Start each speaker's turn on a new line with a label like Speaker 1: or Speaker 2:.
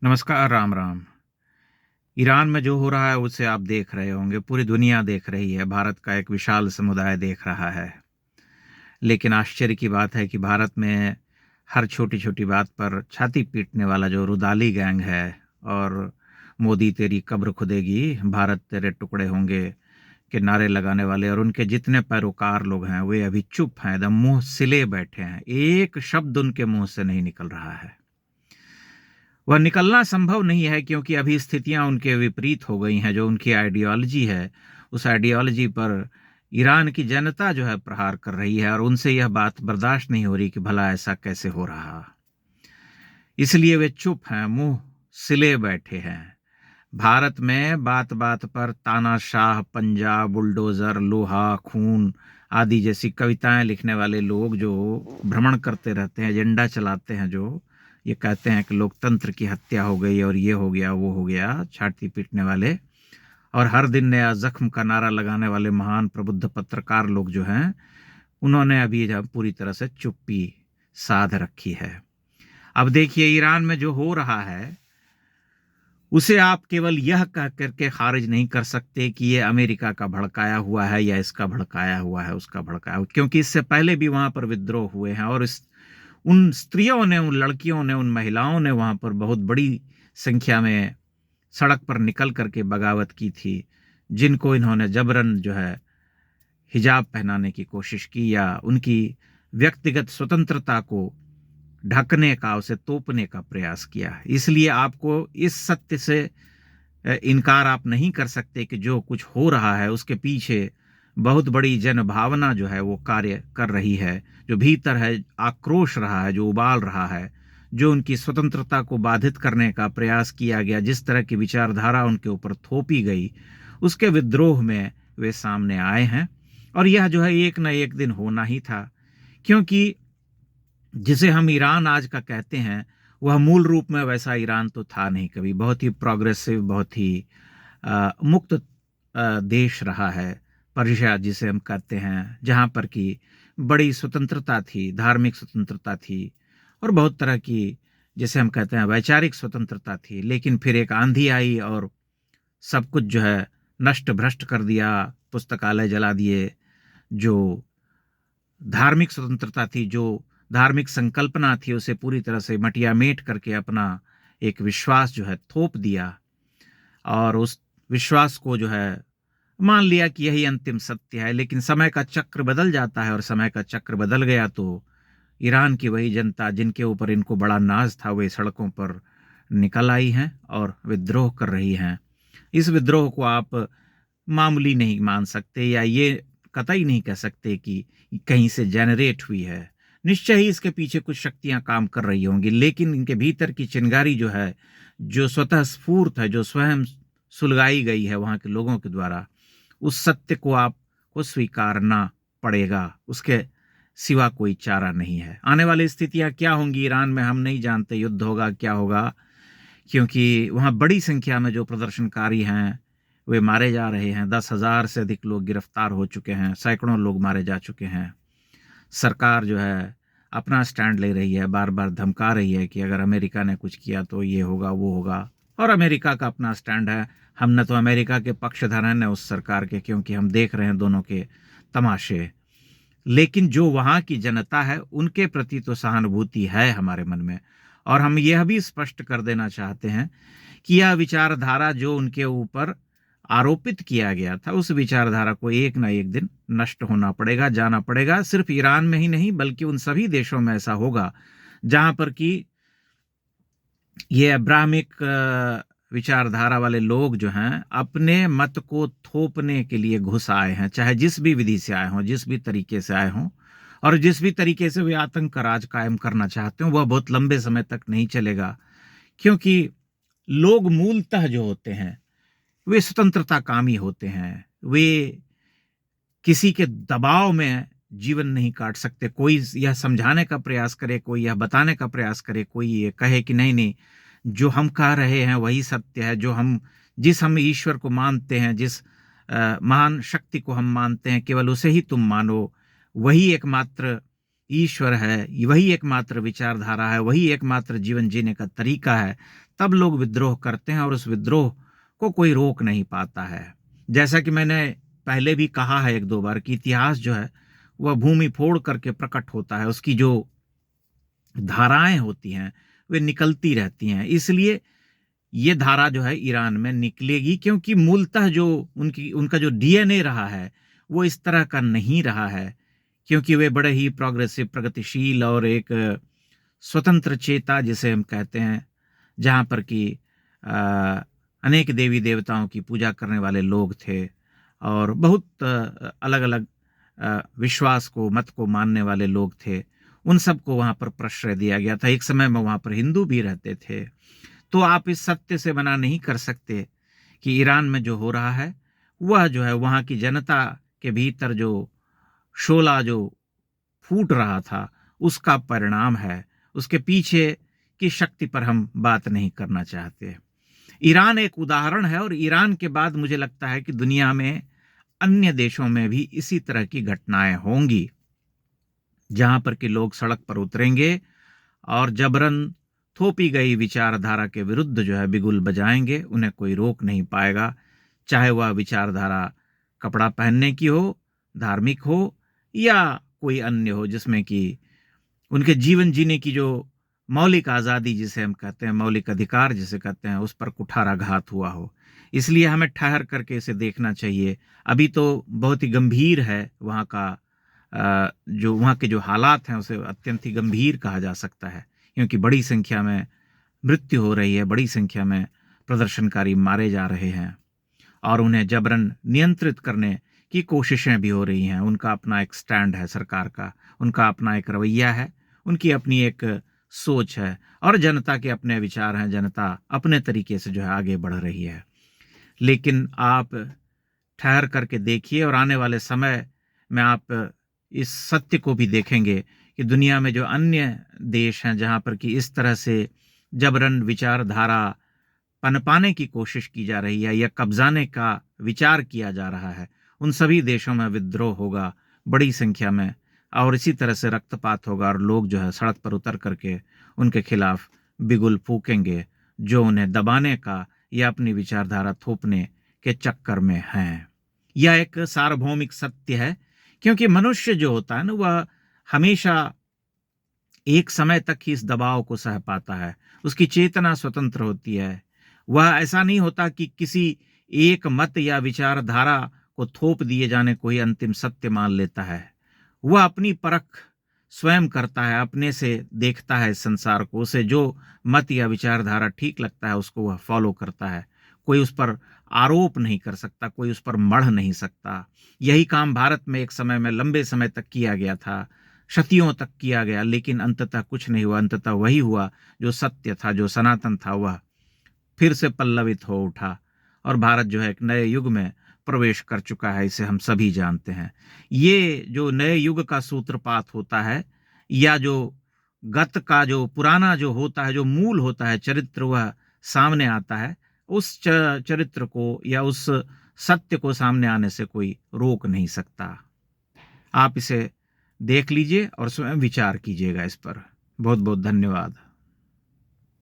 Speaker 1: नमस्कार, राम राम। ईरान में जो हो रहा है उसे आप देख रहे होंगे, पूरी दुनिया देख रही है, भारत का एक विशाल समुदाय देख रहा है। लेकिन आश्चर्य की बात है कि भारत में हर छोटी-छोटी बात पर छाती पीटने वाला जो रुदाली गैंग है और मोदी तेरी कब्र खुदेगी, भारत तेरे टुकड़े होंगे के नारे लगाने वाले और उनके जितने पैरोकार लोग हैं, वे अभी चुप हैं, एकदम मुँह सिले बैठे हैं। एक शब्द उनके मुँह से नहीं निकल रहा है। वह निकलना संभव नहीं है क्योंकि अभी स्थितियां उनके विपरीत हो गई हैं। जो उनकी आइडियोलॉजी है, उस आइडियोलॉजी पर ईरान की जनता जो है प्रहार कर रही है और उनसे यह बात बर्दाश्त नहीं हो रही कि भला ऐसा कैसे हो रहा। इसलिए वे चुप हैं, मुंह सिले बैठे हैं। भारत में बात बात पर तानाशाह, पंजा, बुलडोजर, लोहा, खून आदि जैसी कविताएं लिखने वाले लोग जो भ्रमण करते रहते हैं, एजेंडा चलाते हैं, जो ये कहते हैं कि लोकतंत्र की हत्या हो गई और ये हो गया, वो हो गया, छाती पीटने वाले और हर दिन नया जख्म का नारा लगाने वाले महान प्रबुद्ध पत्रकार लोग जो हैं, उन्होंने अभी पूरी तरह से चुप्पी साध रखी है। अब देखिए, ईरान में जो हो रहा है उसे आप केवल यह कह करके खारिज नहीं कर सकते कि ये अमेरिका का भड़काया हुआ है या इसका भड़काया हुआ है, उसका भड़काया हुआ, क्योंकि इससे पहले भी वहां पर विद्रोह हुए हैं और उन स्त्रियों ने, उन लड़कियों ने, उन महिलाओं ने वहां पर बहुत बड़ी संख्या में सड़क पर निकल करके बगावत की थी, जिनको इन्होंने जबरन जो है हिजाब पहनाने की कोशिश की या उनकी व्यक्तिगत स्वतंत्रता को ढकने का, उसे तोपने का प्रयास किया। इसलिए आपको इस सत्य से इनकार आप नहीं कर सकते कि जो कुछ हो रहा है उसके पीछे बहुत बड़ी जनभावना जो है वो कार्य कर रही है। जो भीतर है आक्रोश रहा है, जो उबाल रहा है, जो उनकी स्वतंत्रता को बाधित करने का प्रयास किया गया, जिस तरह की विचारधारा उनके ऊपर थोपी गई, उसके विद्रोह में वे सामने आए हैं। और यह जो है एक न एक दिन होना ही था, क्योंकि जिसे हम ईरान आज का कहते हैं वह मूल रूप में वैसा ईरान तो था नहीं कभी। बहुत ही प्रोग्रेसिव, बहुत ही मुक्त देश रहा है पर्शिया, जिसे हम कहते हैं, जहाँ पर की बड़ी स्वतंत्रता थी, धार्मिक स्वतंत्रता थी और बहुत तरह की, जिसे हम कहते हैं, वैचारिक स्वतंत्रता थी। लेकिन फिर एक आंधी आई और सब कुछ जो है नष्ट भ्रष्ट कर दिया, पुस्तकालय जला दिए। जो धार्मिक स्वतंत्रता थी, जो धार्मिक संकल्पना थी, उसे पूरी तरह से मटियामेट करके अपना एक विश्वास जो है थोप दिया और उस विश्वास को जो है मान लिया कि यही अंतिम सत्य है। लेकिन समय का चक्र बदल जाता है और समय का चक्र बदल गया तो ईरान की वही जनता जिनके ऊपर इनको बड़ा नाज था, वे सड़कों पर निकल आई हैं और विद्रोह कर रही हैं। इस विद्रोह को आप मामूली नहीं मान सकते या ये कतई नहीं कह सकते कि कहीं से जनरेट हुई है। निश्चय ही इसके पीछे कुछ शक्तियां काम कर रही होंगी, लेकिन इनके भीतर की चिंगारी जो है, जो स्वतः स्फूर्त है, जो स्वयं सुलगाई गई है वहां के लोगों के द्वारा, उस सत्य को आपको स्वीकारना पड़ेगा। उसके सिवा कोई चारा नहीं है। आने वाली स्थितियां क्या होंगी ईरान में हम नहीं जानते, युद्ध होगा, क्या होगा, क्योंकि वहां बड़ी संख्या में जो प्रदर्शनकारी हैं वे मारे जा रहे हैं। 10,000 से अधिक लोग गिरफ्तार हो चुके हैं, सैकड़ों लोग मारे जा चुके हैं। सरकार जो है अपना स्टैंड ले रही है, बार बार धमका रही है कि अगर अमेरिका ने कुछ किया तो ये होगा, वो होगा। और अमेरिका का अपना स्टैंड है। हमने तो अमेरिका के पक्षधर हैं, न उस सरकार के, क्योंकि हम देख रहे हैं दोनों के तमाशे। लेकिन जो वहां की जनता है उनके प्रति तो सहानुभूति है हमारे मन में। और हम यह भी स्पष्ट कर देना चाहते हैं कि यह विचारधारा जो उनके ऊपर आरोपित किया गया था, उस विचारधारा को एक ना एक दिन नष्ट होना पड़ेगा, जाना पड़ेगा। सिर्फ ईरान में ही नहीं बल्कि उन सभी देशों में ऐसा होगा जहां पर कि ये अब्राहमिक विचारधारा वाले लोग जो हैं अपने मत को थोपने के लिए घुस आए हैं, चाहे जिस भी विधि से आए हों, जिस भी तरीके से आए हों, और जिस भी तरीके से वे आतंक का राज कायम करना चाहते हो, वह बहुत लंबे समय तक नहीं चलेगा। क्योंकि लोग मूलतः जो होते हैं वे स्वतंत्रता कामी होते हैं। वे किसी के दबाव में जीवन नहीं काट सकते। कोई यह समझाने का प्रयास करे, कोई यह बताने का प्रयास करे, कोई ये कहे कि नहीं नहीं, जो हम कह रहे हैं वही सत्य है, जिस हम ईश्वर को मानते हैं, जिस महान शक्ति को हम मानते हैं, केवल उसे ही तुम मानो, वही एकमात्र ईश्वर है, वही एकमात्र विचारधारा है, वही एकमात्र जीवन जीने का तरीका है। तब लोग विद्रोह करते हैं और उस विद्रोह को कोई रोक नहीं पाता है। जैसा कि मैंने पहले भी कहा है एक दो बार कि इतिहास जो है वह भूमि फोड़ करके प्रकट होता है, उसकी जो धाराएं होती हैं वे निकलती रहती हैं। इसलिए ये धारा जो है ईरान में निकलेगी, क्योंकि मूलतः जो उनका जो डीएनए रहा है वो इस तरह का नहीं रहा है, क्योंकि वे बड़े ही प्रोग्रेसिव, प्रगतिशील और एक स्वतंत्र चेता जिसे हम कहते हैं, जहाँ पर कि अनेक देवी देवताओं की पूजा करने वाले लोग थे और बहुत अलग अलग विश्वास को, मत को मानने वाले लोग थे। उन सबको वहाँ पर प्रश्रय दिया गया था। एक समय में वहाँ पर हिंदू भी रहते थे। तो आप इस सत्य से मना नहीं कर सकते कि ईरान में जो हो रहा है वह जो है वहाँ की जनता के भीतर जो शोला जो फूट रहा था उसका परिणाम है। उसके पीछे की शक्ति पर हम बात नहीं करना चाहते। ईरान एक उदाहरण है और ईरान के बाद मुझे लगता है कि दुनिया में अन्य देशों में भी इसी तरह की घटनाएं होंगी, जहां पर कि लोग सड़क पर उतरेंगे और जबरन थोपी गई विचारधारा के विरुद्ध जो है बिगुल बजाएंगे। उन्हें कोई रोक नहीं पाएगा, चाहे वह विचारधारा कपड़ा पहनने की हो, धार्मिक हो या कोई अन्य हो, जिसमें कि उनके जीवन जीने की जो मौलिक आज़ादी जिसे हम कहते हैं, मौलिक अधिकार जिसे कहते हैं, उस पर कुठाराघात हुआ हो। इसलिए हमें ठहर करके इसे देखना चाहिए। अभी तो बहुत ही गंभीर है वहाँ का जो वहाँ के जो हालात हैं उसे अत्यंत ही गंभीर कहा जा सकता है, क्योंकि बड़ी संख्या में मृत्यु हो रही है, बड़ी संख्या में प्रदर्शनकारी मारे जा रहे हैं और उन्हें जबरन नियंत्रित करने की कोशिशें भी हो रही हैं। उनका अपना एक स्टैंड है सरकार का, उनका अपना एक रवैया है, उनकी अपनी एक सोच है और जनता के अपने विचार हैं। जनता अपने तरीके से जो है आगे बढ़ रही है। लेकिन आप ठहर करके देखिए और आने वाले समय में आप इस सत्य को भी देखेंगे कि दुनिया में जो अन्य देश हैं जहां पर कि इस तरह से जबरन विचारधारा पनपाने की कोशिश की जा रही है या कब्जाने का विचार किया जा रहा है, उन सभी देशों में विद्रोह होगा बड़ी संख्या में और इसी तरह से रक्तपात होगा और लोग जो है सड़क पर उतर करके उनके खिलाफ बिगुल फूकेंगे, जो उन्हें दबाने का या अपनी विचारधारा थोपने के चक्कर में हैं। यह एक सार्वभौमिक सत्य है, क्योंकि मनुष्य जो होता है ना वह हमेशा एक समय तक ही इस दबाव को सह पाता है। उसकी चेतना स्वतंत्र होती है। वह ऐसा नहीं होता कि किसी एक मत या विचारधारा को थोप दिए जाने को ही अंतिम सत्य मान लेता है। वह अपनी परख स्वयं करता है, अपने से देखता है इस संसार को। उसे जो मत या विचारधारा ठीक लगता है उसको वह फॉलो करता है। कोई उस पर आरोप नहीं कर सकता, कोई उस पर मढ़ नहीं सकता। यही काम भारत में एक समय में लंबे समय तक किया गया था, शतियों तक किया गया, लेकिन अंततः कुछ नहीं हुआ। अंततः वही हुआ जो सत्य था, जो सनातन था, वह फिर से पल्लवित हो उठा और भारत जो है एक नए युग में प्रवेश कर चुका है। इसे हम सभी जानते हैं। ये जो नए युग का सूत्रपात होता है या जो गत का जो पुराना जो होता है, जो मूल होता है चरित्र, वह सामने आता है। उस चरित्र को या उस सत्य को सामने आने से कोई रोक नहीं सकता। आप इसे देख लीजिए और स्वयं विचार कीजिएगा इस पर। बहुत बहुत धन्यवाद।